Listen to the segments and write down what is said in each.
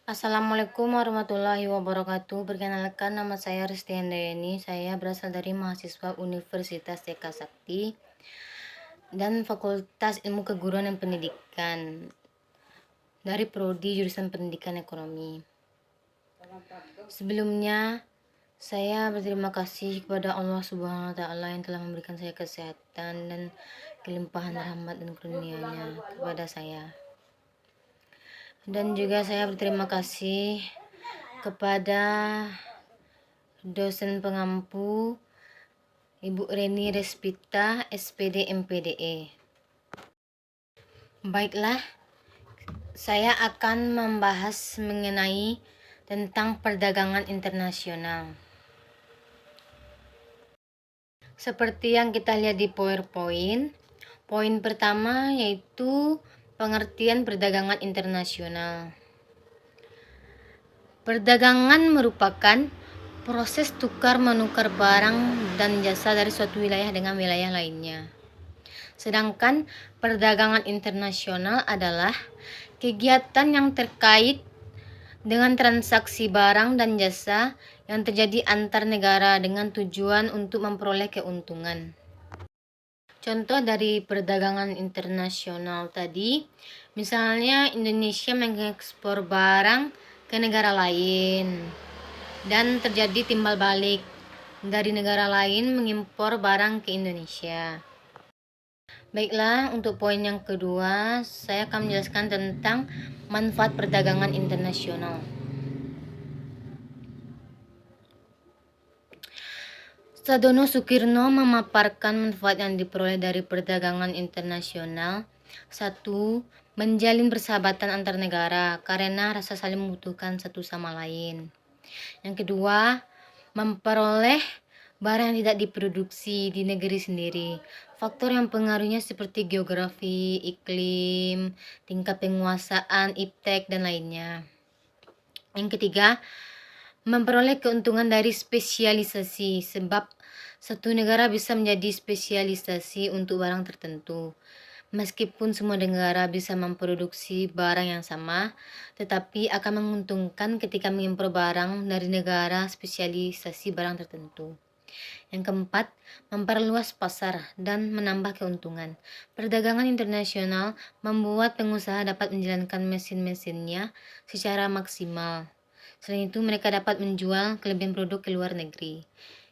Assalamualaikum warahmatullahi wabarakatuh. Perkenalkan, nama saya Risti Handayani. Saya berasal dari mahasiswa Universitas TK Sakti dan Fakultas Ilmu Keguruan dan Pendidikan dari Prodi jurusan Pendidikan Ekonomi. Sebelumnya, saya berterima kasih kepada Allah Subhanahu wa Ta'ala yang telah memberikan saya kesehatan dan kelimpahan rahmat dan karunia-Nya kepada saya. Dan juga saya berterima kasih kepada dosen pengampu Ibu Reni Respita, SPD MPDE. Baiklah, saya akan membahas mengenai tentang perdagangan internasional. Seperti yang kita lihat di PowerPoint, poin pertama yaitu pengertian perdagangan internasional. Perdagangan merupakan proses tukar-menukar barang dan jasa dari suatu wilayah dengan wilayah lainnya. Sedangkan perdagangan internasional adalah kegiatan yang terkait dengan transaksi barang dan jasa yang terjadi antar negara dengan tujuan untuk memperoleh keuntungan. Contoh dari perdagangan internasional tadi, misalnya Indonesia mengekspor barang ke negara lain dan terjadi timbal balik dari negara lain mengimpor barang ke Indonesia. Baiklah, untuk poin yang kedua, saya akan menjelaskan tentang manfaat perdagangan internasional. Sadono Sukirno memaparkan manfaat yang diperoleh dari perdagangan internasional. 1. Menjalin persahabatan antar negara karena rasa saling membutuhkan satu sama lain. Yang kedua, memperoleh barang yang tidak diproduksi di negeri sendiri. Faktor yang pengaruhnya seperti geografi, iklim, tingkat penguasaan, iptek, dan lainnya. Yang ketiga, memperoleh keuntungan dari spesialisasi, sebab satu negara bisa menjadi spesialisasi untuk barang tertentu. Meskipun semua negara bisa memproduksi barang yang sama, tetapi akan menguntungkan ketika mengimpor barang dari negara spesialisasi barang tertentu. Yang keempat, memperluas pasar dan menambah keuntungan. Perdagangan internasional membuat pengusaha dapat menjalankan mesin-mesinnya secara maksimal. Selain itu, mereka dapat menjual kelebihan produk ke luar negeri.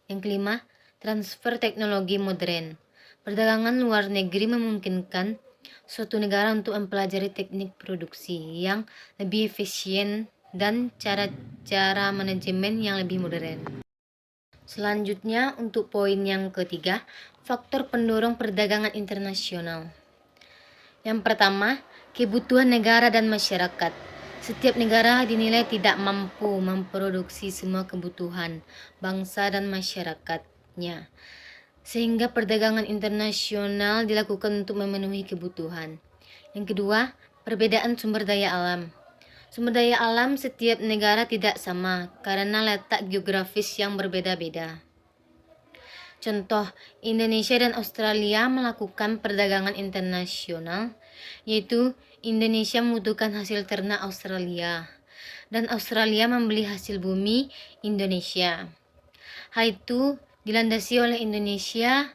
Yang kelima, transfer teknologi modern. Perdagangan luar negeri memungkinkan suatu negara untuk mempelajari teknik produksi yang lebih efisien dan cara-cara manajemen yang lebih modern. Selanjutnya, untuk poin yang ketiga, faktor pendorong perdagangan internasional. Yang pertama, kebutuhan negara dan masyarakat. Setiap negara dinilai tidak mampu memproduksi semua kebutuhan bangsa dan masyarakatnya, sehingga perdagangan internasional dilakukan untuk memenuhi kebutuhan. Yang kedua, perbedaan sumber daya alam. Sumber daya alam setiap negara tidak sama karena letak geografis yang berbeda-beda. Contoh, Indonesia dan Australia melakukan perdagangan internasional, yaitu Indonesia membutuhkan hasil ternak Australia, dan Australia membeli hasil bumi Indonesia. Hal itu dilandasi oleh Indonesia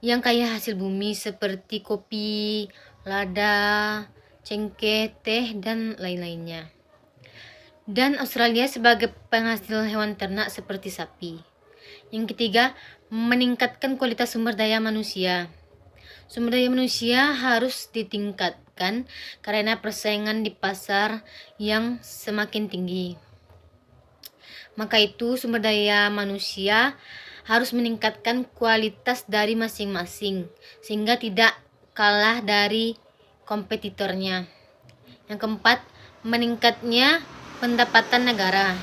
yang kaya hasil bumi seperti kopi, lada, cengkeh, teh, dan lain-lainnya. Dan Australia sebagai penghasil hewan ternak seperti sapi. Yang ketiga, meningkatkan kualitas sumber daya manusia. Sumber daya manusia harus ditingkatkan karena persaingan di pasar yang semakin tinggi. Maka itu sumber daya manusia harus meningkatkan kualitas dari masing-masing sehingga tidak kalah dari kompetitornya. Yang keempat, meningkatnya pendapatan negara.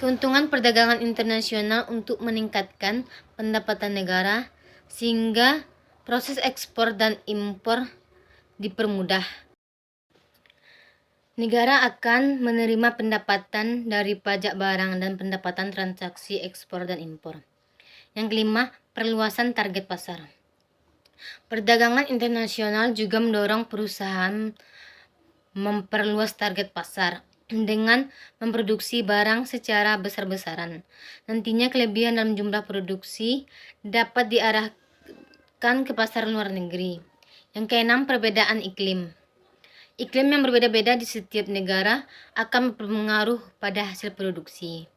Keuntungan perdagangan internasional untuk meningkatkan pendapatan negara sehingga proses ekspor dan impor dipermudah. Negara akan menerima pendapatan dari pajak barang dan pendapatan transaksi ekspor dan impor. Yang kelima, perluasan target pasar. Perdagangan internasional juga mendorong perusahaan memperluas target pasar. dengan memproduksi barang secara besar-besaran. Nantinya kelebihan dalam jumlah produksi dapat diarahkan ke pasar luar negeri. Yang keenam, perbedaan iklim. Iklim yang berbeda-beda di setiap negara akan berpengaruh pada hasil produksi.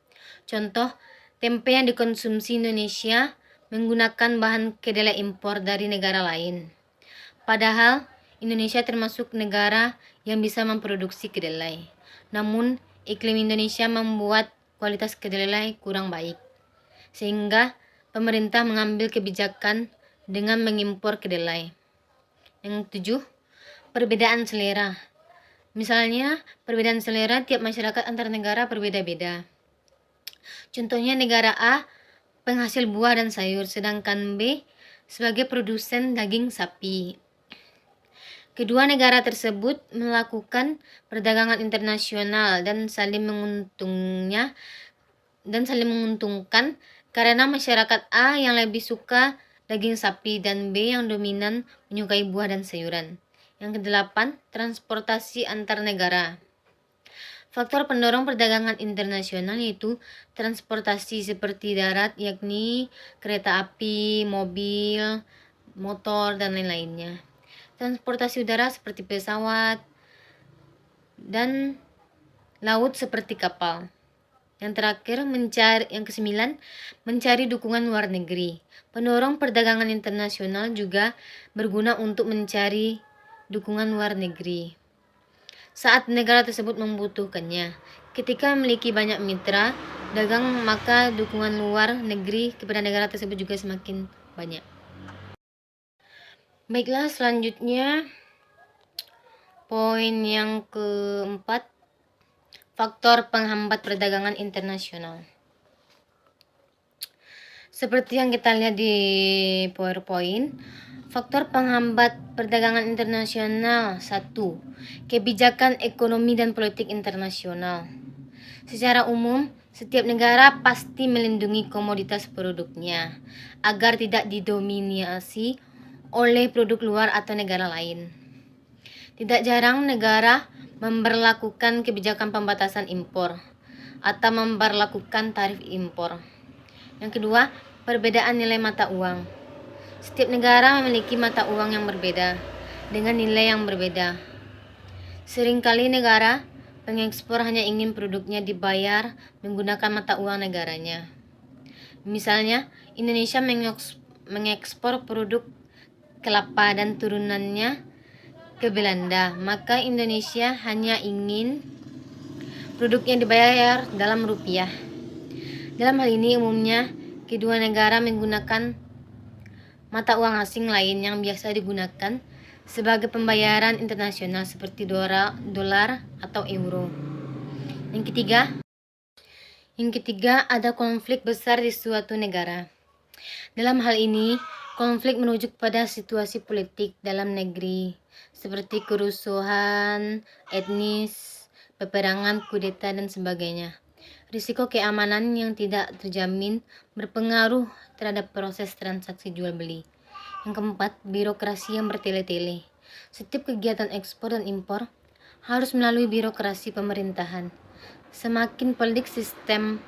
Contoh, tempe yang dikonsumsi Indonesia menggunakan bahan kedelai impor dari negara lain. Padahal, Indonesia termasuk negara yang bisa memproduksi kedelai. Namun, iklim Indonesia membuat kualitas kedelai kurang baik, sehingga pemerintah mengambil kebijakan dengan mengimpor kedelai. Yang ketujuh, perbedaan selera. Misalnya, perbedaan selera tiap masyarakat antar negara berbeda-beda. Contohnya, negara A penghasil buah dan sayur, sedangkan B sebagai produsen daging sapi. Kedua negara tersebut melakukan perdagangan internasional dan saling menguntungkan karena masyarakat A yang lebih suka daging sapi dan B yang dominan menyukai buah dan sayuran. Yang kedelapan, transportasi antar negara. Faktor pendorong perdagangan internasional yaitu transportasi seperti darat, yakni kereta api, mobil, motor, dan lain-lainnya. Transportasi udara seperti pesawat, dan laut seperti kapal. Yang terakhir, yang kesembilan, mencari dukungan luar negeri. Pendorong perdagangan internasional juga berguna untuk mencari dukungan luar negeri saat negara tersebut membutuhkannya. Ketika memiliki banyak mitra dagang, maka dukungan luar negeri kepada negara tersebut juga semakin banyak. Baiklah, selanjutnya poin yang keempat, faktor penghambat perdagangan internasional. Seperti yang kita lihat di PowerPoint, faktor penghambat perdagangan internasional. 1. Kebijakan ekonomi dan politik internasional. Secara umum, setiap negara pasti melindungi komoditas produknya agar tidak didominasi oleh produk luar atau negara lain. Tidak jarang negara memberlakukan kebijakan pembatasan impor atau memberlakukan tarif impor. Yang kedua, perbedaan nilai mata uang. Setiap negara memiliki mata uang yang berbeda dengan nilai yang berbeda. Seringkali negara pengekspor hanya ingin produknya dibayar menggunakan mata uang negaranya. Misalnya, Indonesia mengekspor produk kelapa dan turunannya ke Belanda, maka Indonesia hanya ingin produknya dibayar dalam rupiah. Dalam hal ini umumnya kedua negara menggunakan mata uang asing lain yang biasa digunakan sebagai pembayaran internasional seperti dolar atau euro. Yang ketiga, ada konflik besar di suatu negara. Dalam hal ini, konflik merujuk pada situasi politik dalam negeri seperti kerusuhan etnis, peperangan, kudeta, dan sebagainya. Risiko keamanan yang tidak terjamin berpengaruh terhadap proses transaksi jual beli. Yang keempat, birokrasi yang bertele-tele. Setiap kegiatan ekspor dan impor harus melalui birokrasi pemerintahan. Semakin pelik sistem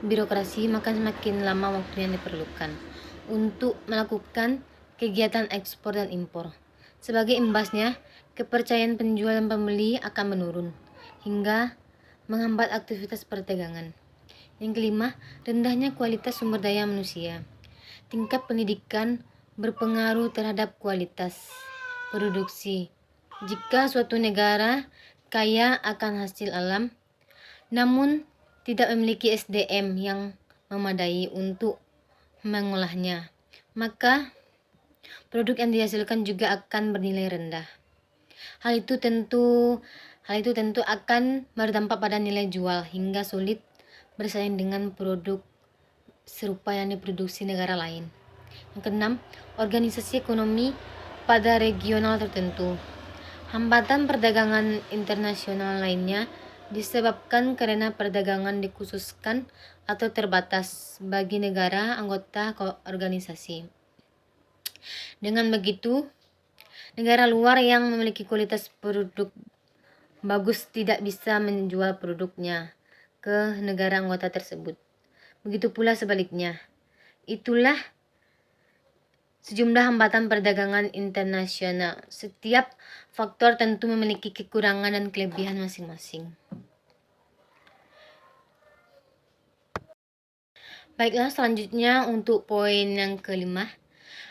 birokrasi, maka semakin lama waktu yang diperlukan untuk melakukan kegiatan ekspor dan impor. Sebagai imbasnya, kepercayaan penjual dan pembeli akan menurun hingga menghambat aktivitas perdagangan. Yang kelima, rendahnya kualitas sumber daya manusia. Tingkat pendidikan berpengaruh terhadap kualitas produksi. Jika suatu negara kaya akan hasil alam, namun tidak memiliki SDM yang memadai untuk mengolahnya, maka produk yang dihasilkan juga akan bernilai rendah. Hal itu tentu akan berdampak pada nilai jual hingga sulit bersaing dengan produk serupa yang diproduksi negara lain. Yang keenam, organisasi ekonomi pada regional tertentu. Hambatan perdagangan internasional lainnya disebabkan karena perdagangan dikhususkan atau terbatas bagi negara anggota organisasi. Dengan begitu, negara luar yang memiliki kualitas produk bagus tidak bisa menjual produknya ke negara anggota tersebut. Begitu pula sebaliknya. Itulah sejumlah hambatan perdagangan internasional. Setiap faktor tentu memiliki kekurangan dan kelebihan masing-masing. Baiklah, selanjutnya untuk poin yang kelima.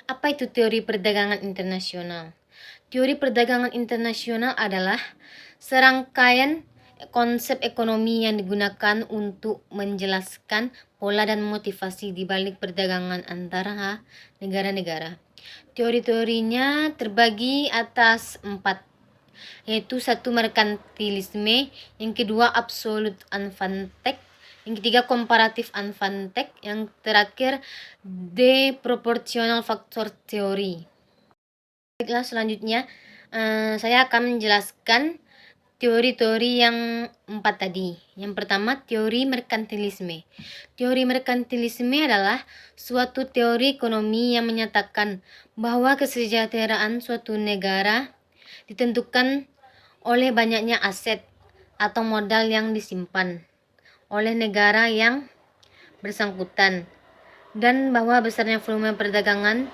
Apa itu teori perdagangan internasional? Teori perdagangan internasional adalah serangkaian konsep ekonomi yang digunakan untuk menjelaskan pola dan motivasi di balik perdagangan antara negara-negara. Teori-teorinya terbagi atas 4, yaitu 1 merkantilisme, yang kedua absolute advantage, yang ketiga comparative advantage, yang terakhir the proportional factor theory. Baiklah, selanjutnya saya akan menjelaskan teori-teori yang 4 tadi. Yang pertama, teori merkantilisme. Teori merkantilisme adalah suatu teori ekonomi yang menyatakan bahwa kesejahteraan suatu negara ditentukan oleh banyaknya aset atau modal yang disimpan oleh negara yang bersangkutan, dan bahwa besarnya volume perdagangan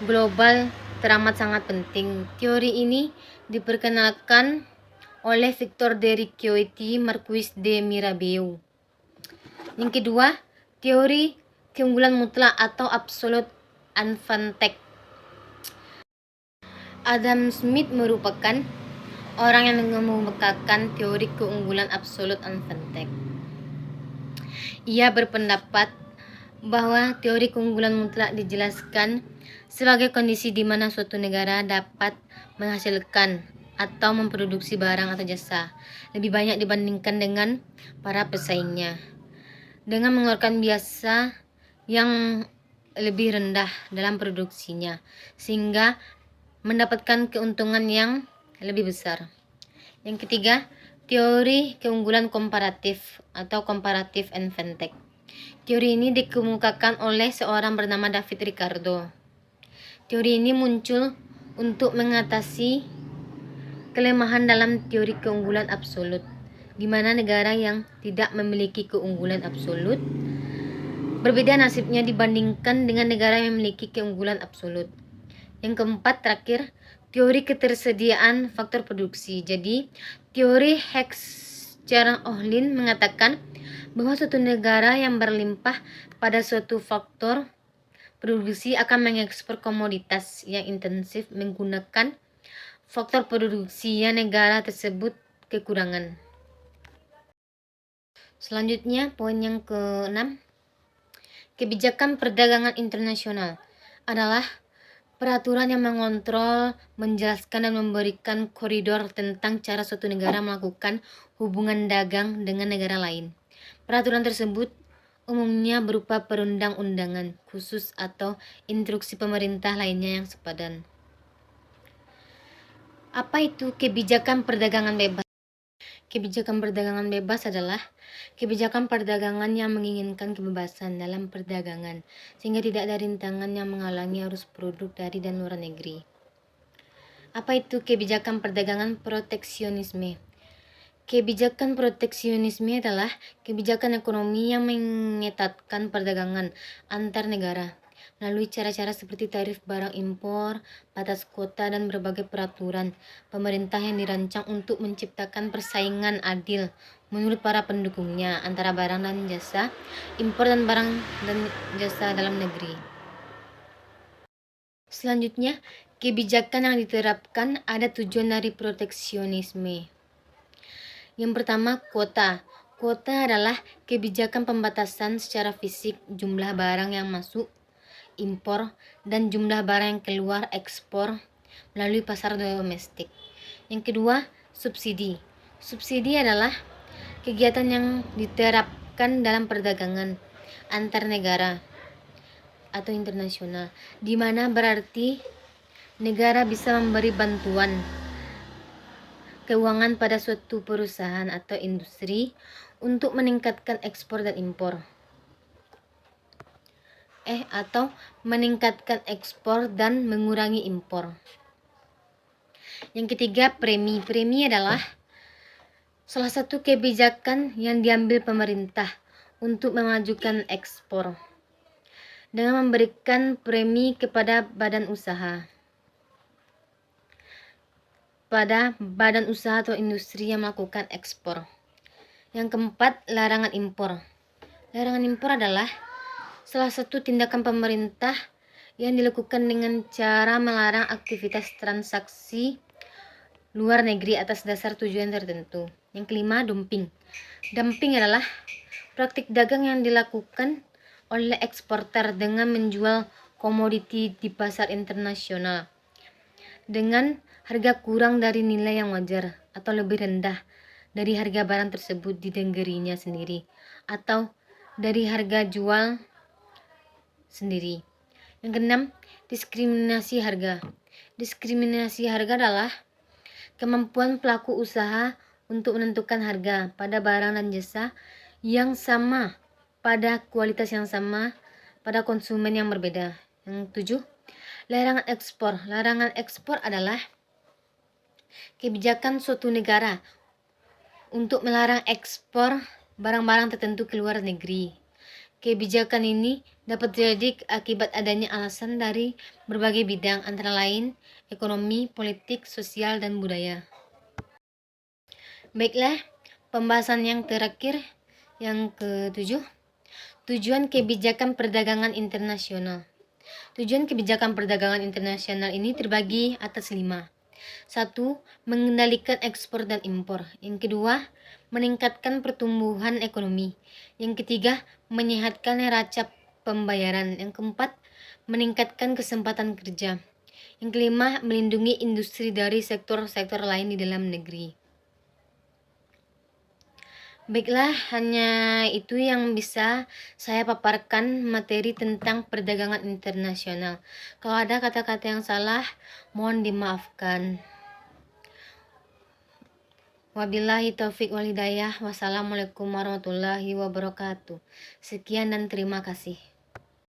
global teramat sangat penting. Teori ini diperkenalkan oleh Victor de Ricciotti Marquis de Mirabeau. Yang kedua, teori keunggulan mutlak atau absolute advantage. Adam Smith merupakan orang yang mengemukakan teori keunggulan absolute advantage. Ia berpendapat bahwa teori keunggulan mutlak dijelaskan sebagai kondisi di mana suatu negara dapat menghasilkan atau memproduksi barang atau jasa lebih banyak dibandingkan dengan para pesaingnya, dengan mengeluarkan biasa yang lebih rendah dalam produksinya, sehingga mendapatkan keuntungan yang lebih besar. Yang ketiga, teori keunggulan komparatif atau comparative advantage. Teori ini dikemukakan oleh seorang bernama David Ricardo. Teori ini muncul untuk mengatasi kelemahan dalam teori keunggulan absolut, di mana negara yang tidak memiliki keunggulan absolut berbeda nasibnya dibandingkan dengan negara yang memiliki keunggulan absolut. Yang keempat, terakhir, teori ketersediaan faktor produksi. Jadi, teori Hertzsprung-Ohlin mengatakan bahwa suatu negara yang berlimpah pada suatu faktor produksi akan mengekspor komoditas yang intensif menggunakan faktor produksi yang negara tersebut kekurangan. Selanjutnya, poin yang ke-6. Kebijakan perdagangan internasional adalah peraturan yang mengontrol, menjelaskan, dan memberikan koridor tentang cara suatu negara melakukan hubungan dagang dengan negara lain. Peraturan tersebut umumnya berupa perundang-undangan khusus atau instruksi pemerintah lainnya yang sepadan. Apa itu kebijakan perdagangan bebas? Kebijakan perdagangan bebas adalah kebijakan perdagangan yang menginginkan kebebasan dalam perdagangan, sehingga tidak ada rintangan yang menghalangi arus produk dari dan luar negeri. Apa itu kebijakan perdagangan proteksionisme? Kebijakan proteksionisme adalah kebijakan ekonomi yang mengetatkan perdagangan antar negara melalui cara-cara seperti tarif barang impor, batas kuota, dan berbagai peraturan pemerintah yang dirancang untuk menciptakan persaingan adil menurut para pendukungnya antara barang dan jasa impor dan barang dan jasa dalam negeri. Selanjutnya, kebijakan yang diterapkan ada tujuan dari proteksionisme. Yang pertama, kuota. Kuota adalah kebijakan pembatasan secara fisik jumlah barang yang masuk, impor, dan jumlah barang yang keluar ekspor melalui pasar domestik. Yang kedua, subsidi. Subsidi adalah kegiatan yang diterapkan dalam perdagangan antar negara atau internasional, di mana berarti negara bisa memberi bantuan keuangan pada suatu perusahaan atau industri untuk meningkatkan ekspor dan impor. Atau meningkatkan ekspor dan mengurangi impor. Yang ketiga, premi. Premi adalah Salah satu kebijakan yang diambil pemerintah untuk memajukan ekspor dengan memberikan premi kepada badan usaha atau industri yang melakukan ekspor. Yang keempat, larangan impor. Larangan impor adalah salah satu tindakan pemerintah yang dilakukan dengan cara melarang aktivitas transaksi luar negeri atas dasar tujuan tertentu. Yang kelima, dumping. Dumping adalah praktik dagang yang dilakukan oleh eksporter dengan menjual komoditi di pasar internasional dengan harga kurang dari nilai yang wajar atau lebih rendah dari harga barang tersebut di negerinya sendiri atau dari harga jual sendiri. Yang keenam, diskriminasi harga. Diskriminasi harga adalah kemampuan pelaku usaha untuk menentukan harga pada barang dan jasa yang sama pada kualitas yang sama pada konsumen yang berbeda. Yang tujuh, larangan ekspor. Larangan ekspor adalah kebijakan suatu negara untuk melarang ekspor barang-barang tertentu ke luar negeri. Kebijakan ini dapat terjadi akibat adanya alasan dari berbagai bidang, antara lain ekonomi, politik, sosial, dan budaya. Baiklah, pembahasan yang terakhir, yang ketujuh, tujuan kebijakan perdagangan internasional. Tujuan kebijakan perdagangan internasional ini terbagi atas 5. 1. Mengendalikan ekspor dan impor. Yang kedua, meningkatkan pertumbuhan ekonomi. Yang ketiga, menyehatkan neraca pembayaran. Yang keempat, meningkatkan kesempatan kerja. Yang kelima, melindungi industri dari sektor-sektor lain di dalam negeri. Baiklah, hanya itu yang bisa saya paparkan materi tentang perdagangan internasional. Kalau ada kata-kata yang salah, mohon dimaafkan. Wabillahi taufik wal hidayah. Wassalamualaikum warahmatullahi wabarakatuh. Sekian dan terima kasih.